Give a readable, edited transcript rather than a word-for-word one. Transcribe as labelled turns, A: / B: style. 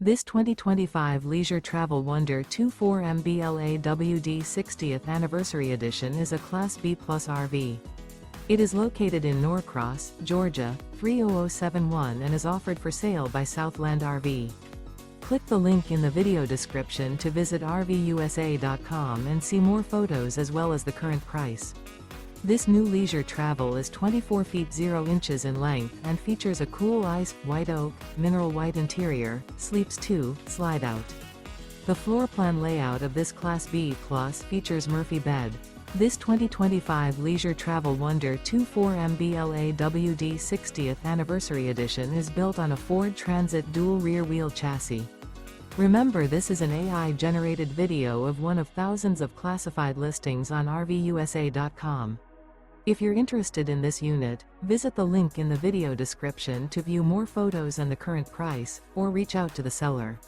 A: This 2025 Leisure Travel Wonder 24 MBLA WD 60th Anniversary Edition is a Class B Plus RV. It is located in Norcross, Georgia, 30071 and is offered for sale by Southland RV. Click the link in the video description to visit RVUSA.com and see more photos as well as the current price. This new leisure travel is 24 feet 0 inches in length and features a cool ice, white oak, mineral white interior, sleeps 2, slide out. The floor plan layout of this Class B Plus features Murphy bed. This 2025 Leisure Travel Wonder 24 MBLA WD 60th Anniversary Edition is built on a Ford Transit dual rear wheel chassis. Remember, this is an AI-generated video of one of thousands of classified listings on RVUSA.com. If you're interested in this unit, visit the link in the video description to view more photos and the current price, or reach out to the seller.